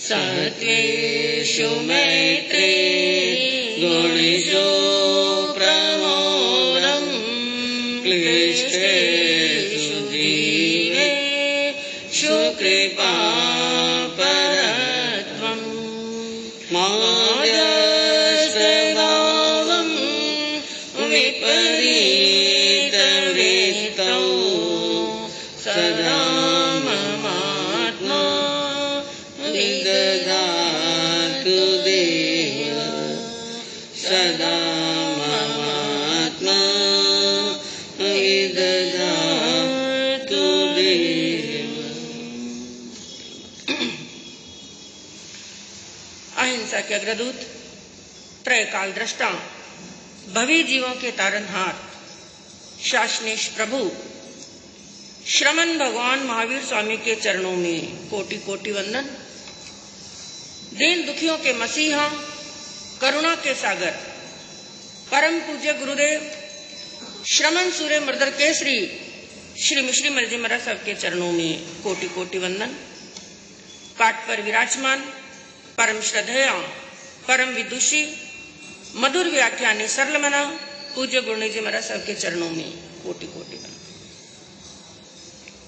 सत्वेषु मैत्री गुणेषु प्रमोदम् क्लिष्टेषु जीवेषु कृपापरत्वम् माद्यस्वभावम् विपरीतवृत्तौ सदा ममात्मा विदधातु देव सदा ममात्मा विदधातु देव। अहिंसा के अग्रदूत, त्रयकाल दृष्टा, भवी जीवों के तारनहार, शासनेश प्रभु श्रमण भगवान महावीर स्वामी के चरणों में कोटि कोटि वंदन। दीन दुखियों के मसीहा, करुणा के सागर, परम पूज्य गुरुदेव श्रमण सूर्य मर्दर केसरी श्री मिश्री मर्जी महाराज साहब के चरणों में कोटि कोटि वंदन। पाठ पर विराजमान परम श्रद्धेया, परम विदुषी, मधुर व्याख्यानी सरल मना पूज्य गुरुदेव जी महाराज साहब के चरणों में कोटि कोटि वंदन।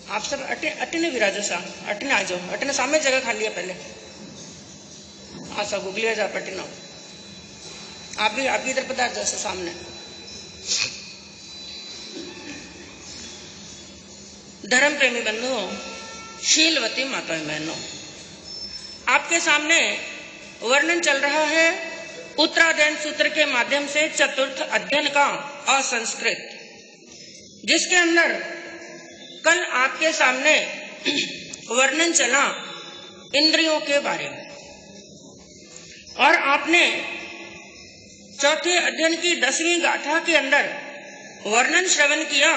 आप सब अटने विराजो सा, अटने आ जाओ, अटने सामने जगह खाली है पहले। हाँ सब गुगलिया जा पटना, आप भी इधर पधार जाओ सामने। धर्म प्रेमी बंधुओं, शीलवती माताएं बहनों, आपके सामने वर्णन चल रहा है उत्तराध्ययन सूत्र के माध्यम से चतुर्थ अध्ययन का असंस्कृत, जिसके अंदर कल आपके सामने वर्णन चला इंद्रियों के बारे में, और आपने चौथे अध्ययन की 10वीं गाथा के अंदर वर्णन श्रवण किया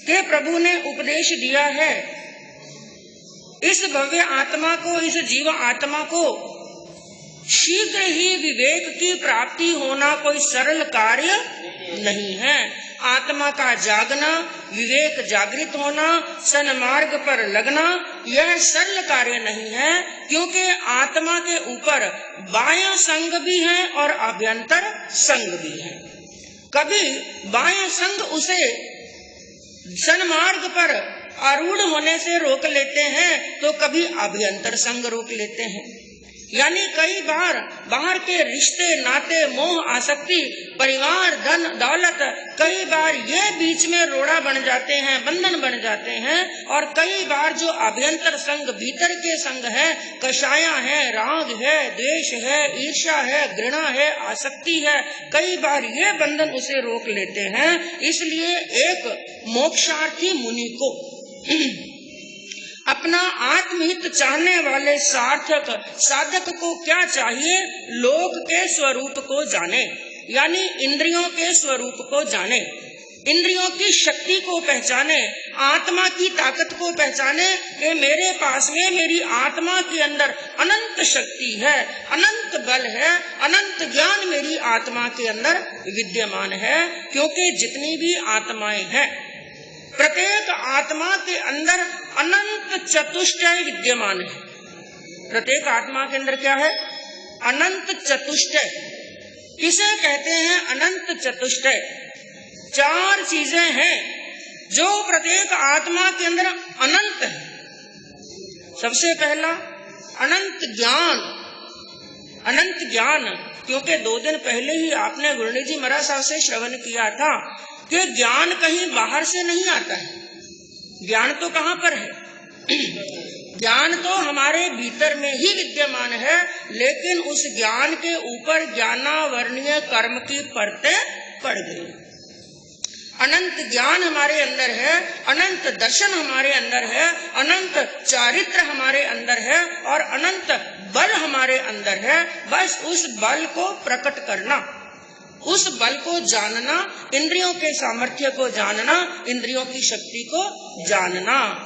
कि प्रभु ने उपदेश दिया है इस भव्य आत्मा को, इस जीव आत्मा को शीघ्र ही विवेक की प्राप्ति होना कोई सरल कार्य नहीं है। आत्मा का जागना, विवेक जागृत होना, सन्मार्ग पर लगना, यह सरल कार्य नहीं है, क्योंकि आत्मा के ऊपर बाह्य संग भी है और अभ्यंतर संग भी है। कभी बाह्य संग उसे सन्मार्ग पर आरूढ़ होने से रोक लेते हैं, तो कभी अभ्यंतर संग रोक लेते हैं। यानी कई बार बाहर के रिश्ते, नाते, मोह, आसक्ति, परिवार, धन, दौलत, कई बार ये बीच में रोड़ा बन जाते हैं, बंधन बन जाते हैं। और कई बार जो अभ्यंतर संग, भीतर के संग है, कषाया है, राग है, द्वेष है, ईर्ष्या है, घृणा है, आसक्ति है, कई बार ये बंधन उसे रोक लेते हैं। इसलिए एक मोक्षार्थी मुनि को अपना आत्महित चाहने वाले साधक को क्या चाहिए? लोक के स्वरूप को जाने, यानी इंद्रियों के स्वरूप को जाने, इंद्रियों की शक्ति को पहचाने, आत्मा की ताकत को पहचाने कि मेरे पास में, मेरी आत्मा के अंदर अनंत शक्ति है, अनंत बल है, अनंत ज्ञान मेरी आत्मा के अंदर विद्यमान है। क्योंकि जितनी भी आत्माएं हैं, प्रत्येक आत्मा के अंदर अनंत चतुष्टय विद्यमान है। प्रत्येक आत्मा के अंदर क्या है? अनंत चतुष्टय। किसे कहते हैं अनंत चतुष्टय? 4 चीजें हैं जो प्रत्येक आत्मा के अंदर अनंत है। सबसे पहला अनंत ज्ञान। अनंत ज्ञान, क्योंकि 2 दिन पहले ही आपने गुरुदेव जी महाराज साहब से श्रवण किया था कि ज्ञान कहीं बाहर से नहीं आता है। ज्ञान तो कहाँ पर है? ज्ञान तो हमारे भीतर में ही विद्यमान है, लेकिन उस ज्ञान के ऊपर ज्ञानावर्णीय कर्म की परतें पड़ गई। अनंत ज्ञान हमारे अंदर है, अनंत दर्शन हमारे अंदर है, अनंत चारित्र हमारे अंदर है और अनंत बल हमारे अंदर है। बस उस बल को प्रकट करना, उस बल को जानना, इंद्रियों के सामर्थ्य को जानना, इंद्रियों की शक्ति को जानना।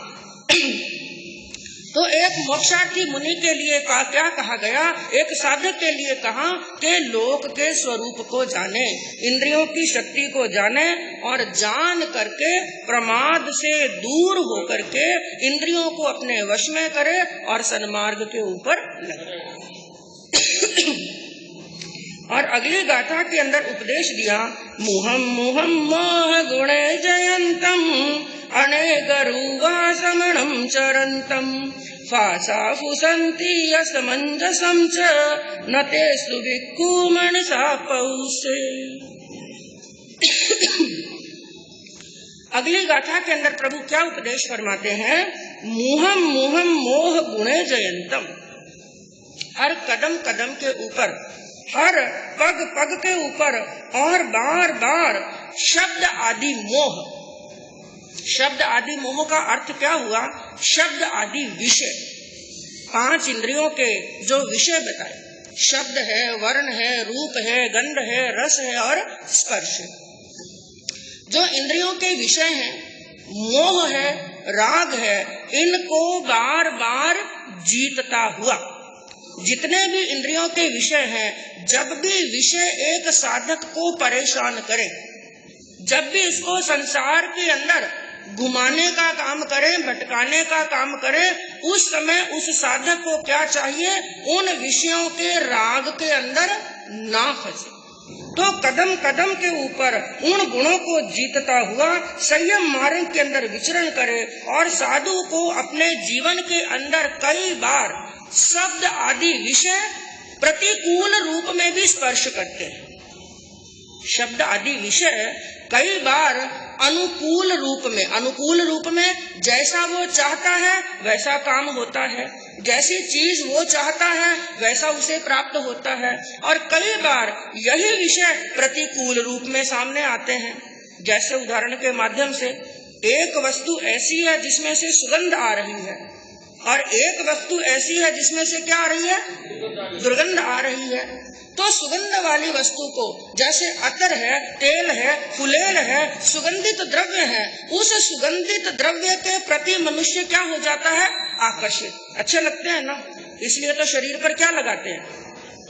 तो एक मोक्षार्थी मुनि के लिए क्या कहा गया, एक साधक के लिए कहा कि लोक के स्वरूप को जाने, इंद्रियों की शक्ति को जाने और जान करके प्रमाद से दूर होकर के इंद्रियों को अपने वश में करे और सन्मार्ग के ऊपर लगे। और अगली गाथा के अंदर उपदेश दिया, मुहम मुहम मोह गुणे जयंतम अनेक रूपा समणम चरंतम फासा फुसंती असमंजसम च नते सुभिक्खु मनसा पौसे। अगली गाथा के अंदर प्रभु क्या उपदेश फरमाते हैं, मुहम मुहम मोह गुणे जयंतम। हर कदम कदम के ऊपर, हर पग पग के ऊपर और बार बार शब्द आदि मोह। शब्द आदि मोह का अर्थ क्या हुआ, शब्द आदि विषय, 5 इंद्रियों के जो विषय बताए, शब्द है, वर्ण है, रूप है, गंध है, रस है और स्पर्श है। जो इंद्रियों के विषय हैं, मोह है, राग है, इनको बार बार जीतता हुआ, जितने भी इंद्रियों के विषय हैं, जब भी विषय एक साधक को परेशान करे, जब भी इसको संसार के अंदर घुमाने का काम करे, भटकाने का काम करे, उस समय उस साधक को क्या चाहिए, उन विषयों के राग के अंदर ना फंसे। तो कदम कदम के ऊपर उन गुणों को जीतता हुआ संयम मार्ग के अंदर विचरण करे और साधु को अपने जीवन के अंदर कई बार शब्द आदि विषय प्रतिकूल रूप में भी स्पर्श करते हैं। शब्द आदि विषय कई बार अनुकूल रूप में जैसा वो चाहता है वैसा काम होता है, जैसी चीज वो चाहता है वैसा उसे प्राप्त होता है। और कई बार यही विषय प्रतिकूल रूप में सामने आते हैं। जैसे उदाहरण के माध्यम से, एक वस्तु ऐसी है जिसमें से सुगंध आ रही है और एक वस्तु ऐसी है जिसमें से क्या आ रही है, दुर्गंध आ रही है। तो सुगंध वाली वस्तु को, जैसे अतर है, तेल है, फुलेल है, सुगंधित द्रव्य है, उस सुगंधित द्रव्य के प्रति मनुष्य क्या हो जाता है, आकर्षित, अच्छे लगते हैं ना। इसलिए तो शरीर पर क्या लगाते हैं,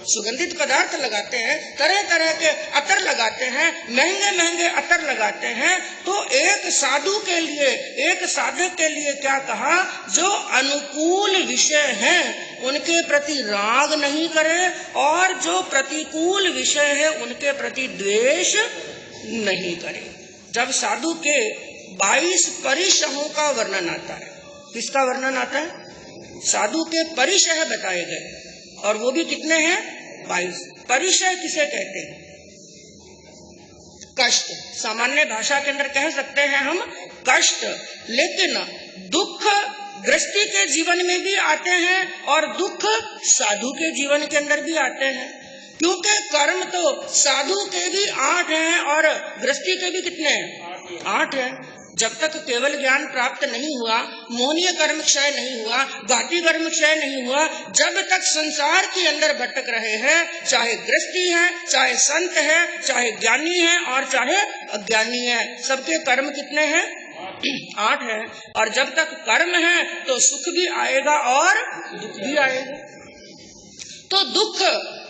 सुगंधित पदार्थ लगाते हैं, तरह तरह के अतर लगाते हैं, महंगे महंगे अतर लगाते हैं। तो एक साधु के लिए, एक साधक के लिए क्या कहा, जो अनुकूल विषय हैं उनके प्रति राग नहीं करे और जो प्रतिकूल विषय है उनके प्रति द्वेष नहीं करे। जब साधु के 22 परिशहों का वर्णन आता है, किसका वर्णन आता है, साधु के परिशह बताए गए, और वो भी कितने हैं, 22। परिशय किसे कहते हैं, कष्ट। सामान्य भाषा के अंदर कह सकते हैं हम कष्ट, लेकिन दुख गृहस्थी के जीवन में भी आते हैं और दुख साधु के जीवन के अंदर भी आते हैं। क्योंकि कर्म तो साधु के भी 8 हैं और गृहस्थी के भी कितने हैं, 8 हैं। जब तक केवल ज्ञान प्राप्त नहीं हुआ, मोहनीय कर्म क्षय नहीं हुआ, घाती कर्म क्षय नहीं हुआ, जब तक संसार के अंदर भटक रहे हैं, चाहे गृहस्थी है, चाहे संत है, चाहे ज्ञानी है और चाहे अज्ञानी है, सबके कर्म कितने हैं, 8 है। और जब तक कर्म है तो सुख भी आएगा और दुख भी आएगा। तो दुख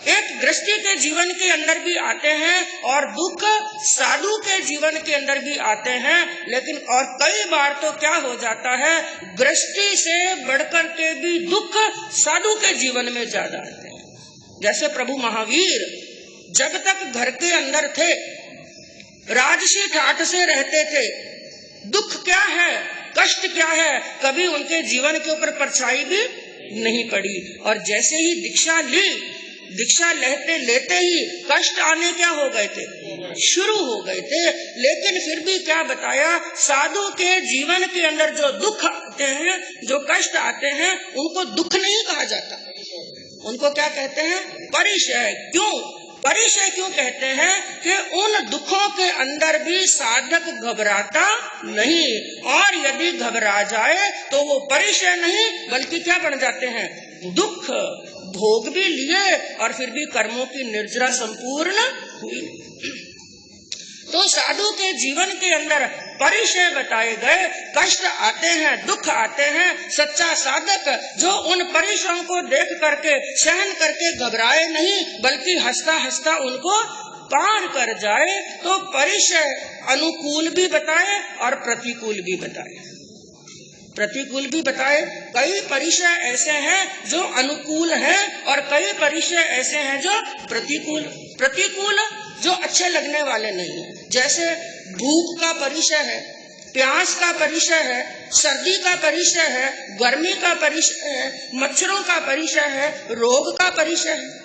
एक गृहस्थी के जीवन के अंदर भी आते हैं और दुख साधु के जीवन के अंदर भी आते हैं। लेकिन और कई बार तो क्या हो जाता है, गृहस्थी से बढ़कर के भी दुख साधु के जीवन में ज्यादा आते हैं। जैसे प्रभु महावीर जब तक घर के अंदर थे, राजसी ठाठ से रहते थे, दुख क्या है, कष्ट क्या है, कभी उनके जीवन के ऊपर परछाई भी नहीं पड़ी। और जैसे ही दीक्षा ली, दीक्षा लेते ही कष्ट आने क्या हो गए थे, शुरू हो गए थे। लेकिन फिर भी क्या बताया, साधु के जीवन के अंदर जो दुख आते हैं, जो कष्ट आते हैं, उनको दुख नहीं कहा जाता, उनको क्या कहते हैं, परिशय। क्यों परिशय क्यों कहते हैं कि उन दुखों के अंदर भी साधक घबराता नहीं, और यदि घबरा जाए तो वो परिशय नहीं बल्कि क्या बन जाते हैं, दुख। भोग भी लिए और फिर भी कर्मों की निर्जरा संपूर्ण हुई। तो साधु के जीवन के अंदर परिचय बताए गए। कष्ट आते हैं, दुख आते हैं, सच्चा साधक जो उन परिचयों को देख करके सहन करके घबराए नहीं, बल्कि हंसता हंसता उनको पार कर जाए, तो परिचय अनुकूल भी बताए और प्रतिकूल भी बताए। प्रतिकूल भी बताए। कई परिचय ऐसे हैं जो अनुकूल हैं और कई परिचय ऐसे हैं जो प्रतिकूल। प्रतिकूल जो अच्छे लगने वाले नहीं है, जैसे भूख का परिचय है, प्यास का परिचय है, सर्दी का परिचय है, गर्मी का परिचय है, मच्छरों का परिचय है, रोग का परिचय है।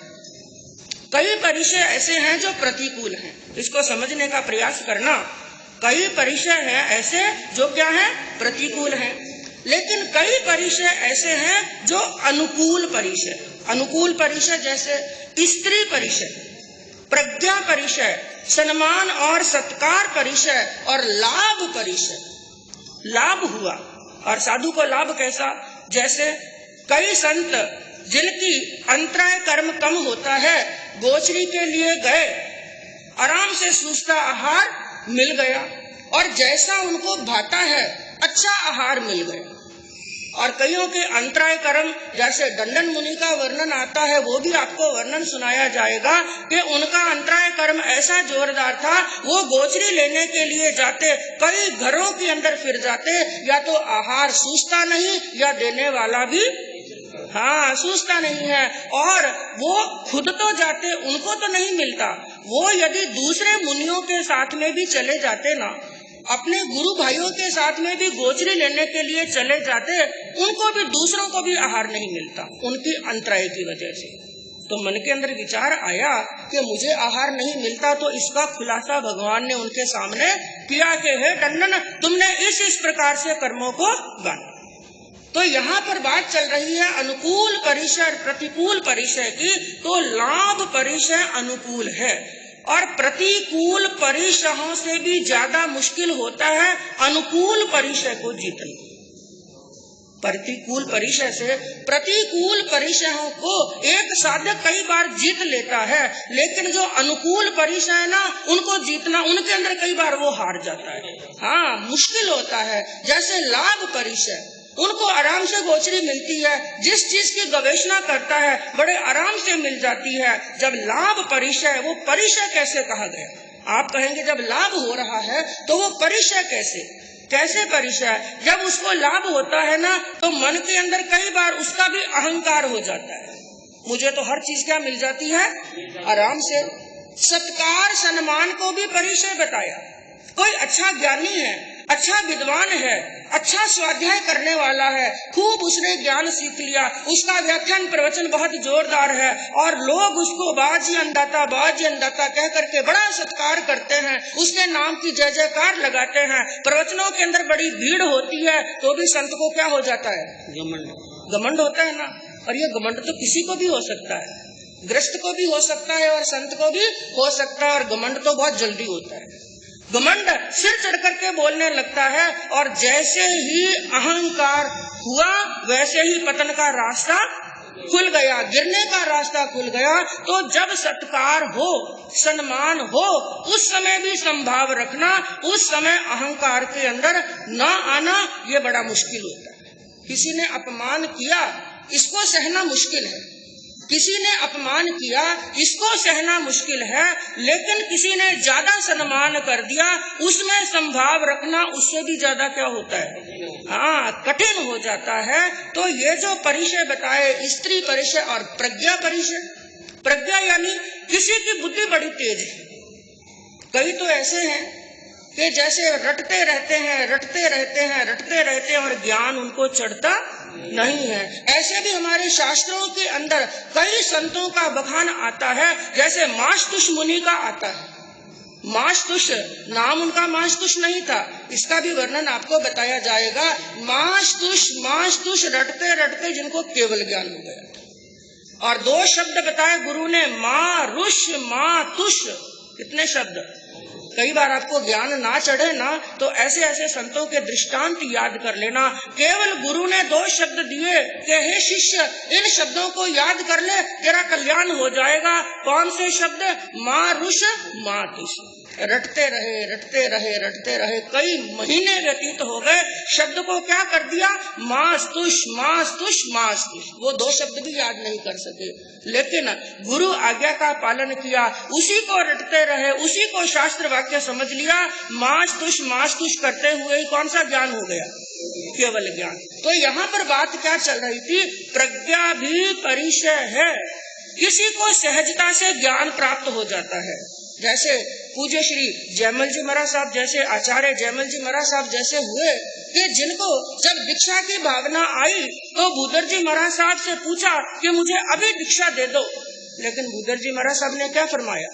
कई परिचय ऐसे हैं जो प्रतिकूल हैं, इसको समझने का प्रयास करना। कई परिचय हैं ऐसे जो क्या है, प्रतिकूल हैं, लेकिन कई परिचय ऐसे हैं जो अनुकूल परिचय। अनुकूल परिचय जैसे स्त्री परिचय, प्रज्ञा परिचय, सम्मान और सत्कार परिचय और लाभ परिचय। लाभ हुआ और साधु को लाभ कैसा, जैसे कई संत जिनकी अंतराय कर्म कम होता है, गोचरी के लिए गए, आराम से सूझता आहार मिल गया और जैसा उनको भाता है अच्छा आहार मिल गया। और कईयों के अंतराय कर्म, जैसे दंडन मुनि का वर्णन आता है, वो भी आपको वर्णन सुनाया जाएगा कि उनका अंतराय कर्म ऐसा जोरदार था, वो गोचरी लेने के लिए जाते, कई घरों के अंदर फिर जाते, या तो आहार सूझता नहीं या देने वाला भी सूझता नहीं है, और वो खुद तो जाते, उनको तो नहीं मिलता। वो यदि दूसरे मुनियों के साथ में भी चले जाते ना, अपने गुरु भाइयों के साथ में भी गोचरी लेने के लिए चले जाते, उनको भी, दूसरों को भी आहार नहीं मिलता उनकी अंतराय की वजह से। तो मन के अंदर विचार आया कि मुझे आहार नहीं मिलता, तो इसका खुलासा भगवान ने उनके सामने किया कि हे दंडन, तुमने इस प्रकार से कर्मों को गाना। तो यहाँ पर बात चल रही है अनुकूल परिचय और प्रतिकूल परिचय की। तो लाभ परिचय अनुकूल है और प्रतिकूल परिचयों से भी ज्यादा मुश्किल होता है अनुकूल परिचय को जीतना। प्रतिकूल परिचय से प्रतिकूल परिचयों को एक साधक कई बार जीत लेता है, लेकिन जो अनुकूल परिचय है ना, उनको जीतना, उनके अंदर कई बार वो हार जाता है। मुश्किल होता है। जैसे लाभ परिचय, उनको आराम से गोचरी मिलती है, जिस चीज की गवेषणा करता है बड़े आराम से मिल जाती है। जब लाभ परिचय, वो परिचय कैसे कहा गया? आप कहेंगे जब लाभ हो रहा है तो वो परिचय कैसे परिचय? जब उसको लाभ होता है ना, तो मन के अंदर कई बार उसका भी अहंकार हो जाता है, मुझे तो हर चीज क्या मिल जाती है आराम से। सत्कार सम्मान को भी परिचय बताया। कोई अच्छा ज्ञानी है, अच्छा विद्वान है, अच्छा स्वाध्याय करने वाला है, खूब उसने ज्ञान सीख लिया, उसका व्याख्यान प्रवचन बहुत जोरदार है और लोग उसको बाजी अंदाता कह करके बड़ा सत्कार करते हैं, उसके नाम की जय जयकार लगाते हैं। प्रवचनों के अंदर बड़ी भीड़ होती है, तो भी संत को क्या हो जाता है? घमंड होता है ना। और ये घमंड तो किसी को भी हो सकता है, गृहस्थ को भी हो सकता है और संत को भी हो सकता है, और घमंड तो बहुत जल्दी होता है। घमंड सिर चढ़ करके बोलने लगता है और जैसे ही अहंकार हुआ वैसे ही पतन का रास्ता खुल गया, गिरने का रास्ता खुल गया। तो जब सत्कार हो, सम्मान हो, उस समय भी संभाव रखना, उस समय अहंकार के अंदर न आना, ये बड़ा मुश्किल होता है। किसी ने अपमान किया, इसको सहना मुश्किल है, किसी ने अपमान किया, इसको सहना मुश्किल है, लेकिन किसी ने ज्यादा सम्मान कर दिया, उसमें संभाव रखना उससे भी ज्यादा क्या होता है? कठिन हो जाता है। तो ये जो परिचय बताए, स्त्री परिचय और प्रज्ञा परिचय। प्रज्ञा यानी किसी की बुद्धि बड़ी तेज है। कई तो ऐसे हैं कि जैसे रटते रहते हैं और ज्ञान उनको चढ़ता नहीं है। ऐसे भी हमारे शास्त्रों के अंदर कई संतों का बखान आता है, जैसे माशतुष मुनि का आता है। माशतुष नाम उनका माशतुष नहीं था, इसका भी वर्णन आपको बताया जाएगा। माशतुष रटते जिनको केवल ज्ञान हो गया। और दो शब्द बताए गुरु ने, मारुष मातुष। कितने शब्द? कई बार आपको ज्ञान ना चढ़े ना, तो ऐसे ऐसे संतों के दृष्टांत याद कर लेना। केवल गुरु ने दो शब्द दिए कि हे शिष्य, इन शब्दों को याद कर ले, तेरा कल्याण हो जाएगा। कौन से शब्द? मारुष मातुष। रटते रहे कई महीने व्यतीत हो गए। शब्द को क्या कर दिया, मास तुष मास तुष मास तुष। वो दो शब्द भी याद नहीं कर सके, लेकिन गुरु आज्ञा का पालन किया, उसी को रटते रहे, उसी को शास्त्र वाक्य समझ लिया। मास तुष करते हुए ही कौन सा ज्ञान हो गया, केवल ज्ञान। तो यहाँ पर बात क्या चल रही थी, प्रज्ञा भी परिचय है। किसी को सहजता से ज्ञान प्राप्त हो जाता है, जैसे पूज्य श्री जयमल जी महाराज साहब जैसे, आचार्य जयमल जी महाराज साहब जैसे हुए कि जिनको जब दीक्षा की भावना आई तो भूदर जी महाराज साहब से पूछा कि मुझे अभी दीक्षा दे दो। लेकिन भूदर जी महाराज साहब ने क्या फरमाया,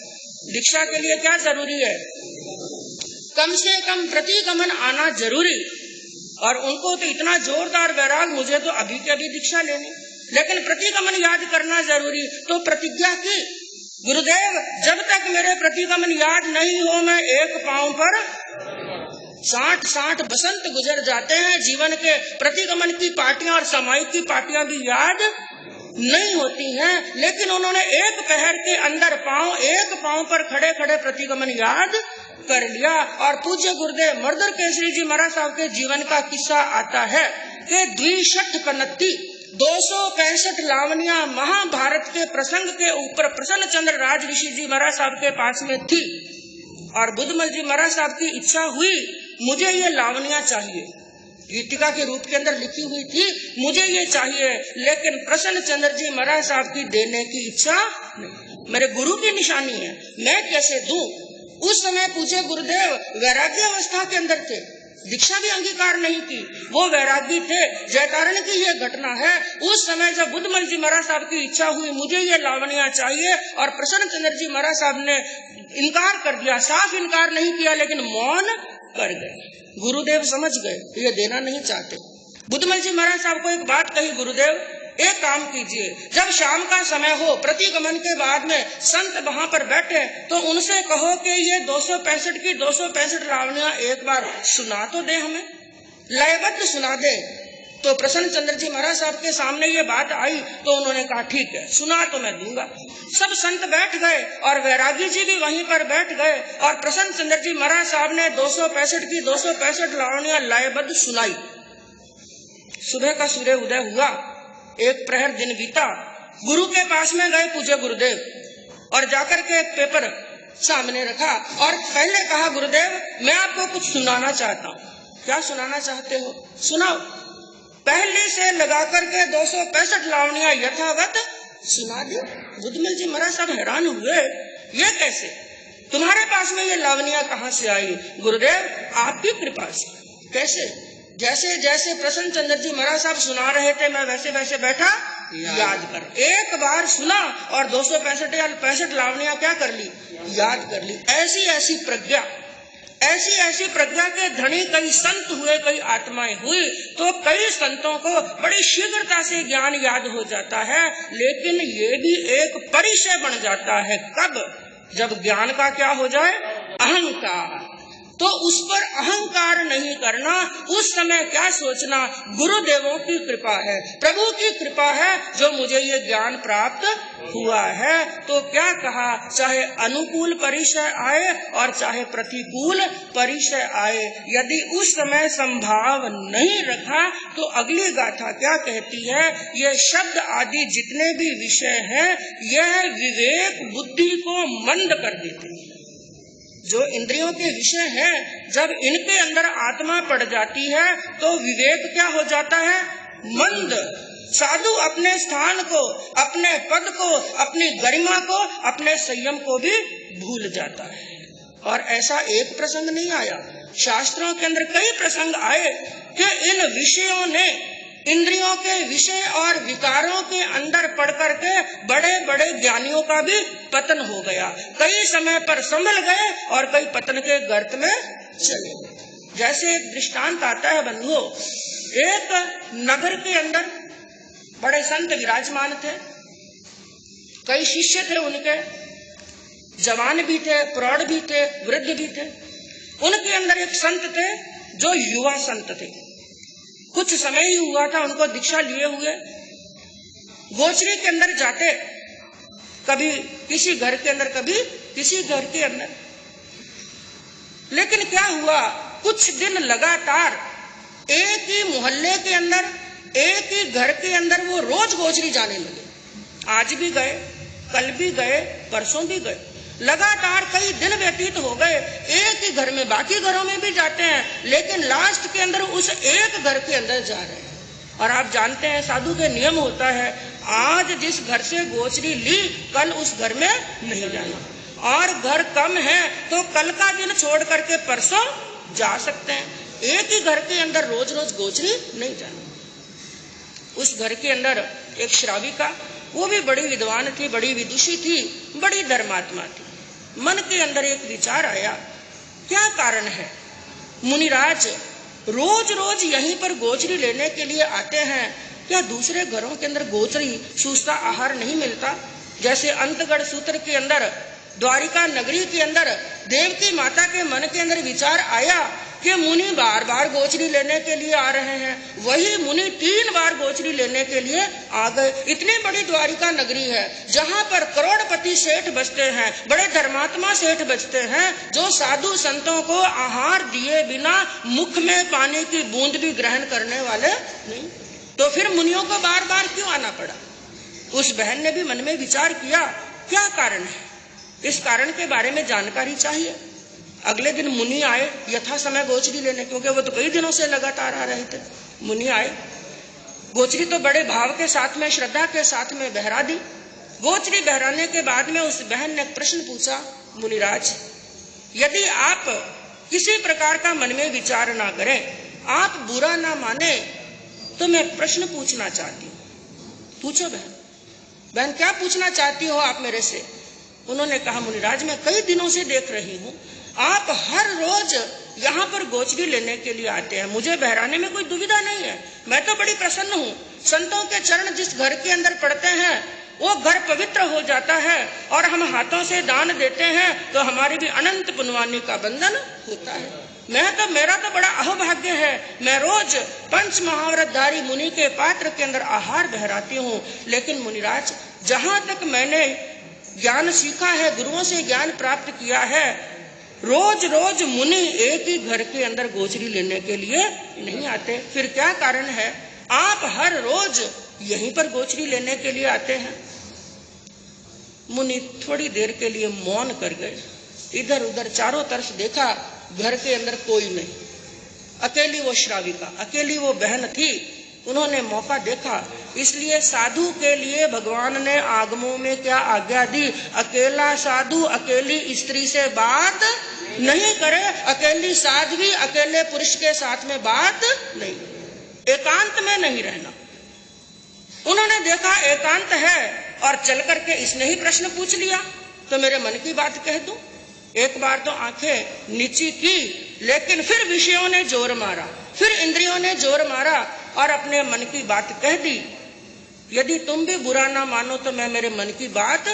दीक्षा के लिए क्या जरूरी है, कम से कम प्रतिगमन आना जरूरी। और उनको तो इतना जोरदार वैराग, मुझे तो अभी के अभी दीक्षा लेनी, लेकिन प्रतिगमन याद करना जरूरी। तो प्रतिज्ञा की, गुरुदेव जब तक मेरे प्रतिगमन याद नहीं हो, मैं एक पांव पर 60 बसंत गुजर जाते हैं, जीवन के प्रतिगमन की पार्टियां और सामायिक की पार्टियां भी याद नहीं होती हैं। लेकिन उन्होंने एक पहर के अंदर एक पांव पर खड़े खड़े प्रतिगमन याद कर लिया। और पूज्य गुरुदेव मर्दर केसरी जी महाराज साहब के जीवन का किस्सा आता है कि 265 लावनिया महाभारत के प्रसंग के ऊपर प्रसन्न चंद्र राज ऋषि जी महाराज साहब के पास में थी, और बुद्धमल जी महाराज साहब की इच्छा हुई, मुझे ये लावनिया चाहिए, गीतिका के रूप के अंदर लिखी हुई थी, मुझे ये चाहिए। लेकिन प्रसन्न चंद्र जी महाराज साहब की देने की इच्छा नहीं, मेरे गुरु की निशानी है, मैं कैसे दूं। उस समय पूछे गुरुदेव वैराग्य अवस्था के अंदर थे, दीक्षा भी अंगीकार नहीं की, वो वैरागी थे। जयतारण की ये घटना है, उस समय जब बुद्धमल जी महाराज साहब की इच्छा हुई मुझे ये लावनिया चाहिए, और प्रसन्न चंद्र जी महाराज साहब ने इनकार कर दिया, साफ इनकार नहीं किया लेकिन मौन कर गए। गुरुदेव समझ गए ये देना नहीं चाहते। बुद्धमल जी महाराज साहब को एक बात कही, गुरुदेव एक काम कीजिए, जब शाम का समय हो, प्रतिगमन के बाद में संत वहाँ पर बैठे, तो उनसे कहो कि ये 265 की 265 लावनिया एक बार सुना तो दे, हमें लयबद्ध सुना दे। तो प्रसन्न चंद्र जी महाराज साहब के सामने ये बात आई तो उन्होंने कहा ठीक है, सुना तो मैं दूंगा। सब संत बैठ गए और वैरागी जी भी वहीं पर बैठ गए, और प्रसन्न चंद्र जी महाराज साहब ने 265 की 265 लावनिया लयबद्ध सुनाई। सुबह का सूर्य उदय हुआ, एक प्रहर दिन बीता, गुरु के पास में गए पूज्य गुरुदेव और जाकर के एक पेपर सामने रखा और पहले कहा, गुरुदेव मैं आपको कुछ सुनाना चाहता हूँ। क्या सुनाना चाहते हो, सुनाओ। पहले से लगाकर के 265 लावनिया यथावत सुना दी। बुद्धमल जी महाराज साहब हैरान हुए, ये कैसे, तुम्हारे पास में ये लावनिया कहाँ से आई? गुरुदेव आपकी कृपा से। कैसे? जैसे जैसे प्रसन्न चंद्र जी महाराज साहब सुना रहे थे, मैं वैसे वैसे बैठा याद कर। एक बार सुना और 265 या 65 लावनिया क्या कर ली, याद कर ली। ऐसी ऐसी प्रज्ञा, ऐसी ऐसी प्रज्ञा के धनी कई संत हुए, कई आत्माएं हुई। तो कई संतों को बड़ी शीघ्रता से ज्ञान याद हो जाता है, लेकिन ये भी एक परिचय बन जाता है। कब? जब ज्ञान का क्या हो जाए, अहंकार। तो उस पर अहंकार नहीं करना, उस समय क्या सोचना, गुरुदेवों की कृपा है, प्रभु की कृपा है जो मुझे ये ज्ञान प्राप्त हुआ है। तो क्या कहा, चाहे अनुकूल परिचय आए और चाहे प्रतिकूल परिचय आए, यदि उस समय संभाव नहीं रखा तो अगली गाथा क्या कहती है, ये शब्द आदि जितने भी विषय हैं यह विवेक बुद्धि को मंद कर देते हैं। जो इंद्रियों के विषय हैं, जब इनके अंदर आत्मा पड़ जाती है तो विवेक क्या हो जाता है, मंद। साधु अपने स्थान को, अपने पद को, अपनी गरिमा को, अपने संयम को भी भूल जाता है। और ऐसा एक प्रसंग नहीं आया, शास्त्रों के अंदर कई प्रसंग आए कि इन विषयों ने, इंद्रियों के विषय और विकारों के अंदर पड़ करके बड़े बड़े ज्ञानियों का भी पतन हो गया। कई समय पर संभल गए और कई पतन के गर्त में चले गए। जैसे एक दृष्टांत आता है बंधुओं, एक नगर के अंदर बड़े संत विराजमान थे, कई शिष्य थे उनके, जवान भी थे, प्रौढ़ भी थे, वृद्ध भी थे। उनके अंदर एक संत थे जो युवा संत थे, कुछ समय ही हुआ था उनको दीक्षा लिए हुए। गोचरी के अंदर जाते, कभी किसी घर के अंदर, कभी किसी घर के अंदर। लेकिन क्या हुआ, कुछ दिन लगातार एक ही मोहल्ले के अंदर, एक ही घर के अंदर वो रोज गोचरी जाने लगे। आज भी गए, कल भी गए, परसों भी गए, लगातार कई दिन व्यतीत हो गए। एक ही घर में, बाकी घरों में भी जाते हैं, लेकिन लास्ट के अंदर उस एक घर के अंदर जा रहे हैं। और आप जानते हैं साधु के नियम होता है, आज जिस घर से गोचरी ली कल उस घर में नहीं जाना, और घर कम है तो कल का दिन छोड़ करके परसों जा सकते हैं। एक ही घर के अंदर रोज रोज गोचरी नहीं जाना। उस घर के अंदर एक श्राविका, वो भी बड़ी विद्वान थी, बड़ी विदुषी थी, बड़ी धर्मात्मा थी। मन के अंदर एक विचार आया, क्या कारण है मुनिराज रोज रोज यहीं पर गोचरी लेने के लिए आते हैं, क्या दूसरे घरों के अंदर गोचरी सूस्ता आहार नहीं मिलता? जैसे अंतगढ़ सूत्र के अंदर, द्वारिका नगरी के अंदर देवकी माता के मन के अंदर विचार आया कि मुनि बार बार गोचरी लेने के लिए आ रहे हैं, वही मुनि 3 बार गोचरी लेने के लिए आ गए। इतनी बड़ी द्वारिका नगरी है जहाँ पर करोड़पति सेठ बसते हैं, बड़े धर्मात्मा सेठ बसते हैं, जो साधु संतों को आहार दिए बिना मुख में पानी की बूंद भी ग्रहण करने वाले नहीं। तो फिर मुनियों को बार बार क्यों आना पड़ा? उस बहन ने भी मन में विचार किया, क्या कारण है, इस कारण के बारे में जानकारी चाहिए। अगले दिन मुनि आए यथा समय गोचरी लेने, क्योंकि वो तो कई दिनों से लगातार आ रहे थे। मुनि आए, गोचरी तो बड़े भाव के साथ में, श्रद्धा के साथ में बहरा दी। गोचरी बहराने के बाद में उस बहन ने एक प्रश्न पूछा, मुनिराज यदि आप किसी प्रकार का मन में विचार ना करें, आप बुरा ना माने, तो मैं प्रश्न पूछना चाहती हूँ। पूछो बहन। बहन क्या पूछना चाहती हो आप मेरे से? उन्होंने कहा, मुनिराज मैं कई दिनों से देख रही हूँ आप हर रोज यहाँ पर गोचरी लेने के लिए आते हैं, मुझे बहराने में कोई दुविधा नहीं है, मैं तो बड़ी प्रसन्न हूँ। संतों के चरण जिस घर के अंदर पड़ते हैं वो घर पवित्र हो जाता है, और हम हाथों से दान देते हैं तो हमारी भी अनंत पुण्यवानी का बंधन होता है। मेरा तो बड़ा अहोभाग्य है, मैं रोज पंच महाव्रतधारी मुनि के पात्र के अंदर आहार बहराती हूँ। लेकिन मुनिराज जहाँ तक मैंने ज्ञान सीखा है, गुरुओं से ज्ञान प्राप्त किया है, रोज रोज मुनि एक ही घर के अंदर गोचरी लेने के लिए नहीं आते। फिर क्या कारण है आप हर रोज यहीं पर गोचरी लेने के लिए आते हैं? मुनि थोड़ी देर के लिए मौन कर गए, इधर उधर चारों तरफ देखा, घर के अंदर कोई नहीं, अकेली वो श्राविका, अकेली वो बहन थी। उन्होंने मौका देखा, इसलिए साधु के लिए भगवान ने आगमों में क्या आज्ञा दी, अकेला साधु अकेली स्त्री से बात नहीं करे, अकेली साध्वी अकेले पुरुष के साथ में बात नहीं, एकांत में नहीं रहना। उन्होंने देखा एकांत है, और चल करके इसने ही प्रश्न पूछ लिया, तो मेरे मन की बात कह दूं। एक बार तो आंखें नीची की, लेकिन फिर विषयों ने जोर मारा, फिर इंद्रियों ने जोर मारा और अपने मन की बात कह दी। यदि तुम भी बुरा ना मानो तो मैं मेरे मन की बात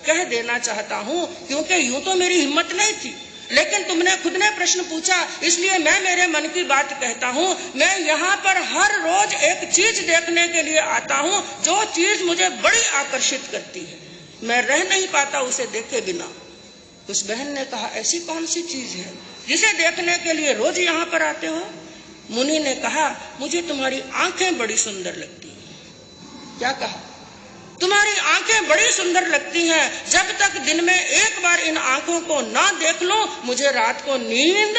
कह देना चाहता हूँ, क्योंकि यूं तो मेरी हिम्मत नहीं थी, लेकिन तुमने खुद ने प्रश्न पूछा, इसलिए मैं मेरे मन की बात कहता हूँ। मैं यहाँ पर हर रोज एक चीज देखने के लिए आता हूँ, जो चीज मुझे बड़ी आकर्षित करती है, मैं रह नहीं पाता उसे देखे बिना। उस बहन ने कहा, ऐसी कौन सी चीज है जिसे देखने के लिए रोज यहाँ पर आते हो? मुनि ने कहा, मुझे तुम्हारी आंखें बड़ी सुंदर लगती हैं। क्या कहा? तुम्हारी आंखें बड़ी सुंदर लगती हैं, जब तक दिन में एक बार इन आंखों को ना देख लो मुझे रात को नींद।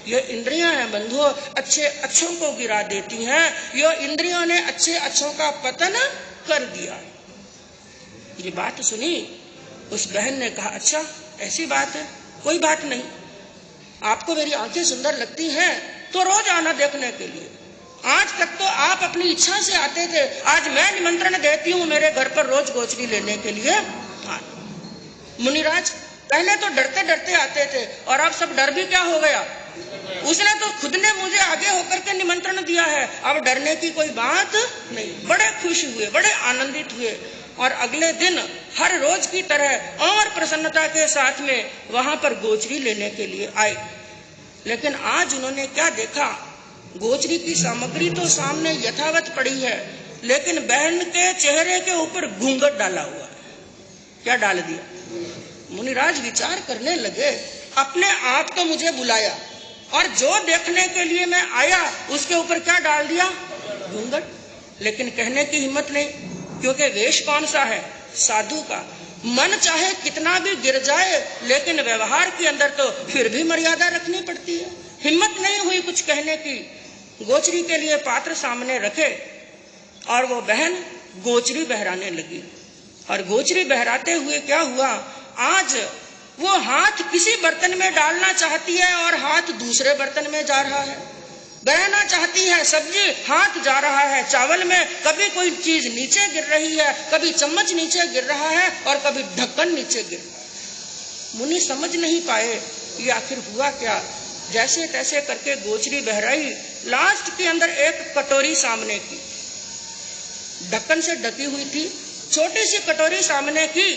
ये इंद्रियां हैं बंधुओं, अच्छे अच्छों को गिरा देती हैं, ये इंद्रियों ने अच्छे अच्छों का पतन कर दिया। ये बात सुनी, उस बहन ने कहा, अच्छा ऐसी बात है, कोई बात नहीं, आपको मेरी आंखें सुंदर लगती हैं तो रोज आना देखने के लिए। आज तक तो आप अपनी इच्छा से आते थे, आज मैं निमंत्रण देती हूँ मेरे घर पर रोज गोचरी लेने के लिए। मुनिराज पहले तो डरते डरते आते थे, और अब सब डर भी क्या हो गया, उसने तो खुद ने मुझे आगे होकर के निमंत्रण दिया है, अब डरने की कोई बात नहीं। बड़े खुश हुए, बड़े आनंदित हुए, और अगले दिन हर रोज की तरह और प्रसन्नता के साथ में वहां पर गोचरी लेने के लिए आए। लेकिन आज उन्होंने क्या देखा, गोचरी की सामग्री तो सामने यथावत पड़ी है, लेकिन बहन के चेहरे के ऊपर घूंघट डाला हुआ है। क्या डाल दिया? मुनिराज विचार करने लगे, अपने आप तो मुझे बुलाया और जो देखने के लिए मैं आया उसके ऊपर क्या डाल दिया? घूंघट। लेकिन कहने की हिम्मत नहीं, क्योंकि वेश कौन सा है? साधु का। मन चाहे कितना भी गिर जाए लेकिन व्यवहार के अंदर तो फिर भी मर्यादा रखनी पड़ती है। हिम्मत नहीं हुई कुछ कहने की। गोचरी के लिए पात्र सामने रखे और वो बहन गोचरी बहराने लगी। और गोचरी बहराते हुए क्या हुआ, आज वो हाथ किसी बर्तन में डालना चाहती है और हाथ दूसरे बर्तन में जा रहा है। बहना चाहती है सब्जी, हाथ जा रहा है चावल में। कभी कोई चीज नीचे गिर रही है, कभी चम्मच नीचे गिर रहा है और कभी ढक्कन नीचे गिर रहा है। मुनि समझ नहीं पाए ये आखिर हुआ क्या। जैसे तैसे करके गोचरी बहराई। लास्ट के अंदर एक कटोरी सामने की, ढक्कन से ढकी हुई थी, छोटी सी कटोरी सामने की।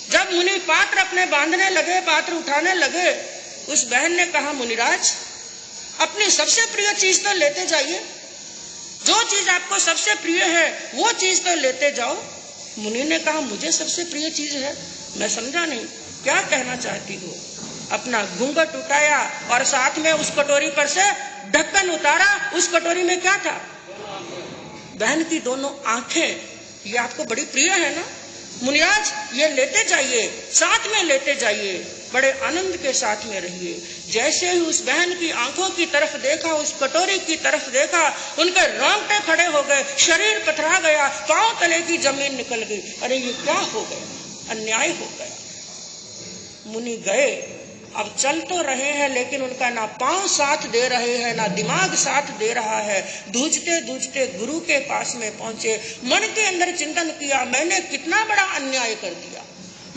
जब मुनि पात्र अपने बांधने लगे, पात्र उठाने लगे, उस बहन ने कहा, मुनिराज अपनी सबसे प्रिय चीज तो लेते जाइए, जो चीज आपको सबसे प्रिय है वो चीज तो लेते जाओ। मुनि ने कहा, मुझे सबसे प्रिय चीज है? मैं समझा नहीं, क्या कहना चाहती हो? अपना घूंघट उठाया और साथ में उस कटोरी पर से ढक्कन उतारा। उस कटोरी में क्या था? बहन की दोनों आंखें। ये आपको बड़ी प्रिय है ना मुनिराज, ये लेते जाइए, साथ में लेते जाइए, बड़े आनंद के साथ में रहिए। जैसे ही उस बहन की आंखों की तरफ देखा, उस कटोरी की तरफ देखा, उनके रोंगटे खड़े हो गए, शरीर पथरा गया, पांव तले की जमीन निकल गई। अरे ये क्या हो गया, अन्याय हो गया। मुनि गए, अब चल तो रहे हैं लेकिन उनका ना पांव साथ दे रहे हैं, ना दिमाग साथ दे रहा है। दूझते दूझते गुरु के पास में पहुंचे। मन के अंदर चिंतन किया, मैंने कितना बड़ा अन्याय कर दिया।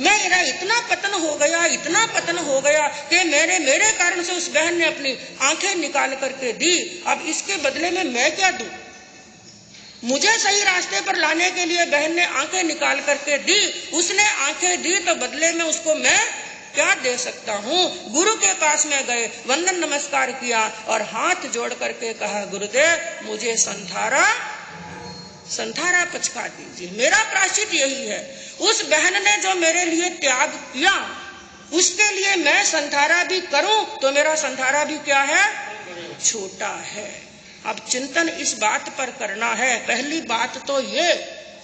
मेरा इतना पतन हो गया, इतना पतन हो गया कि मेरे कारण से उस बहन ने अपनी आंखें निकाल करके दी। अब इसके बदले में मैं क्या दूं? मुझे सही रास्ते पर लाने के लिए बहन ने आंखें निकाल करके दी। उसने आंखें दी तो बदले में उसको मैं क्या दे सकता हूँ? गुरु के पास में गए, वंदन नमस्कार किया और हाथ जोड़ करके कहा, गुरुदेव मुझे संथारा पचका दीजिए, मेरा प्रायश्चित यही है। उस बहन ने जो मेरे लिए त्याग किया, उसके लिए मैं संथारा भी करूं तो मेरा संथारा भी क्या है? छोटा है। अब चिंतन इस बात पर करना है। पहली बात तो ये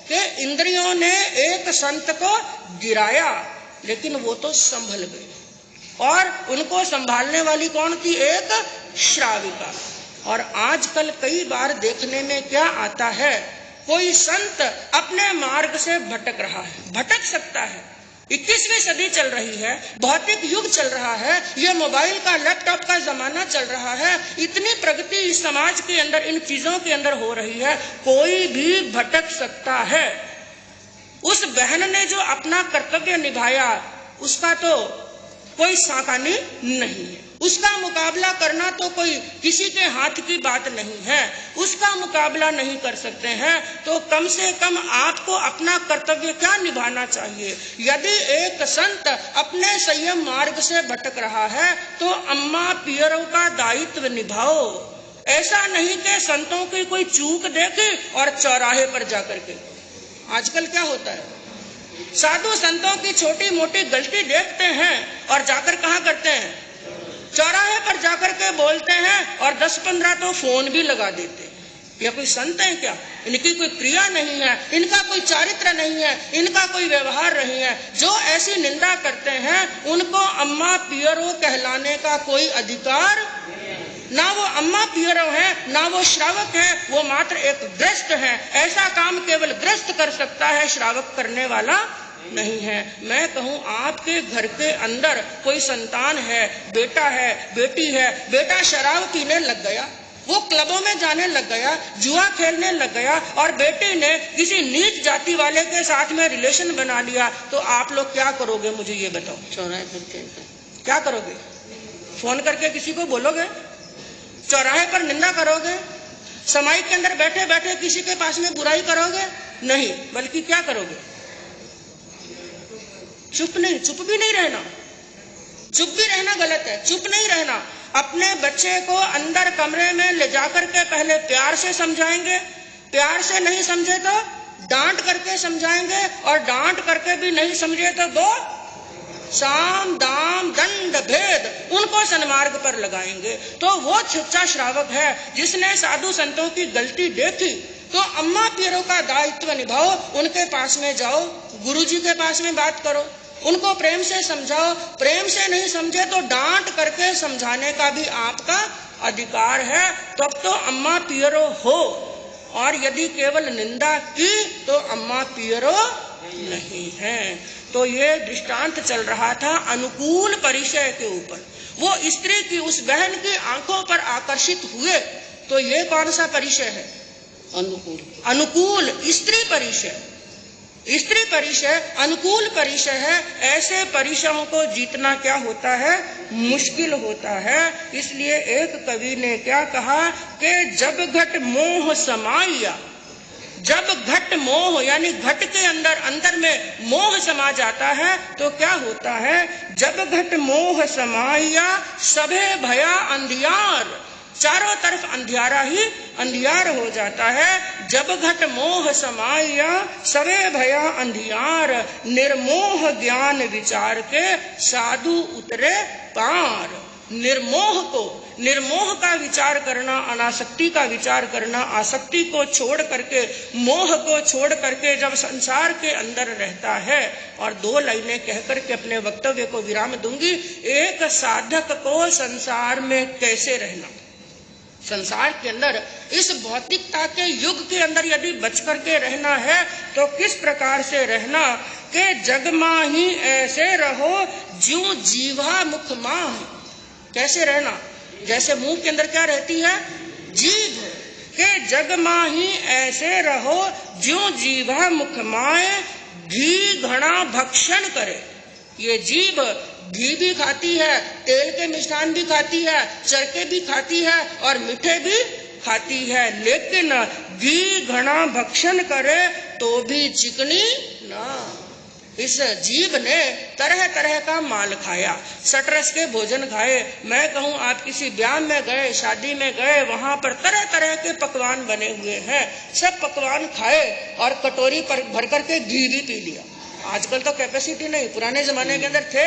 कि इंद्रियों ने एक संत को गिराया, लेकिन वो तो संभल गए और उनको संभालने वाली कौन थी? एक श्राविका। और आजकल कई बार देखने में क्या आता है, कोई संत अपने मार्ग से भटक रहा है, भटक सकता है। 21वीं सदी चल रही है, भौतिक युग चल रहा है, ये मोबाइल का, लैपटॉप का जमाना चल रहा है। इतनी प्रगति इस समाज के अंदर इन चीजों के अंदर हो रही है, कोई भी भटक सकता है। उस बहन ने जो अपना कर्तव्य निभाया, उसका तो कोई साकानी नहीं है। उसका मुकाबला करना तो कोई किसी के हाथ की बात नहीं है। उसका मुकाबला नहीं कर सकते हैं तो कम से कम आपको अपना कर्तव्य क्या निभाना चाहिए। यदि एक संत अपने संयम मार्ग से भटक रहा है तो अम्मा पियरों का दायित्व निभाओ। ऐसा नहीं कि संतों की कोई चूक देखे और चौराहे पर जाकर के। आजकल क्या होता है, साधु संतों की छोटी मोटी गलती देखते हैं और जाकर कहाँ करते हैं? चौराहे पर जाकर के बोलते हैं और 10-15 तो फोन भी लगा देते हैं। ये कोई संत है क्या? इनकी कोई क्रिया नहीं है, इनका कोई चारित्र नहीं है, इनका कोई व्यवहार नहीं है। जो ऐसी निंदा करते हैं उनको अम्मा पियरो कहलाने का कोई अधिकार ना। वो अम्मा पियरो है, ना वो श्रावक है, वो मात्र एक ग्रस्त है। ऐसा काम केवल ग्रस्त कर सकता है, श्रावक करने वाला नहीं है। मैं कहूँ आपके घर के अंदर कोई संतान है, बेटा है, बेटी है, बेटा शराब पीने लग गया, वो क्लबों में जाने लग गया, जुआ खेलने लग गया और बेटी ने किसी नीच जाति वाले के साथ में रिलेशन बना लिया, तो आप लोग क्या करोगे? मुझे ये बताओ। चौराहे पर क्या करोगे? फोन करके किसी को बोलोगे? चौराहे पर निंदा करोगे? समाई के अंदर बैठे बैठे किसी के पास में बुराई करोगे? नहीं, बल्कि क्या करोगे? चुप नहीं, चुप भी नहीं रहना। चुप भी रहना गलत है, चुप नहीं रहना। अपने बच्चे को अंदर कमरे में ले जाकर के पहले प्यार से समझाएंगे, प्यार से नहीं समझे तो डांट करके समझाएंगे और डांट करके भी नहीं समझे तो दो साम दाम दंड भेद उनको सन्मार्ग पर लगाएंगे। तो वो सच्चा श्रावक है जिसने साधु संतों की गलती देखी। तो अम्मा पीरों का दायित्व निभाओ, उनके पास में जाओ, गुरुजी के पास में बात करो, उनको प्रेम से समझाओ। प्रेम से नहीं समझे तो डांट करके समझाने का भी आपका अधिकार है। तब तो अम्मा पियरो हो। और यदि केवल निंदा की तो अम्मा पियरो नहीं है। तो ये दृष्टांत चल रहा था अनुकूल परिचय के ऊपर। वो स्त्री की उस बहन की आंखों पर आकर्षित हुए। तो ये कौन सा परिचय है? अनुकूल। अनुकूल स्त्री परिचय, स्त्री परिचय अनुकूल परिचय है। ऐसे परिचयों को जीतना क्या होता है? मुश्किल होता है। इसलिए एक कवि ने क्या कहा कि जब घट मोह समाया, जब घट मोह यानी घट के अंदर में मोह समा जाता है तो क्या होता है? जब घट मोह समाया सभे भया अंधियार, चारों तरफ अंधियारा ही अंधियार हो जाता है। जब घट मोह समाया सवे भया अंधियार, निर्मोह ज्ञान विचार के साधु उतरे पार। निर्मोह को, निर्मोह का विचार करना, अनासक्ति का विचार करना, आसक्ति को छोड़ करके, मोह को छोड़ करके जब संसार के अंदर रहता है। और दो लाइनें कह करके अपने वक्तव्य को विराम दूंगी। एक साधक को संसार में कैसे रहना, संसार के अंदर इस भौतिकता के युग के अंदर यदि बच करके रहना है तो किस प्रकार से रहना कि जग माही ऐसे रहो ज्यों जीवा मुख माह। कैसे रहना? जैसे मुंह के अंदर क्या रहती है? जीभ। के जग माही ऐसे रहो ज्यों जीवा मुख माए, घी घड़ा भक्षण करे। ये जीभ घी भी खाती है, तेल के मिष्ठान भी खाती है, चरके भी खाती है और मीठे भी खाती है, लेकिन घी घना भक्षण करे तो भी चिकनी ना। इस जीभ ने तरह तरह का माल खाया, सटरस के भोजन खाए। मैं कहूँ आप किसी ब्याह में गए, शादी में गए, वहां पर तरह तरह के पकवान बने हुए हैं। सब पकवान खाए और कटोरी पर भर करके घी भी पी लिया। आजकल तो कैपेसिटी नहीं, पुराने जमाने के अंदर थे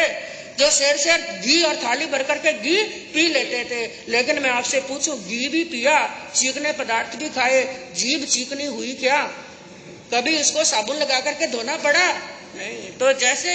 जो शेर घी और थाली भर करके घी पी लेते थे। लेकिन मैं आपसे पूछूं, घी भी पिया, चीकने पदार्थ भी खाए, जीभ चीकनी हुई क्या? कभी इसको साबुन लगा करके धोना पड़ा? नहीं। तो जैसे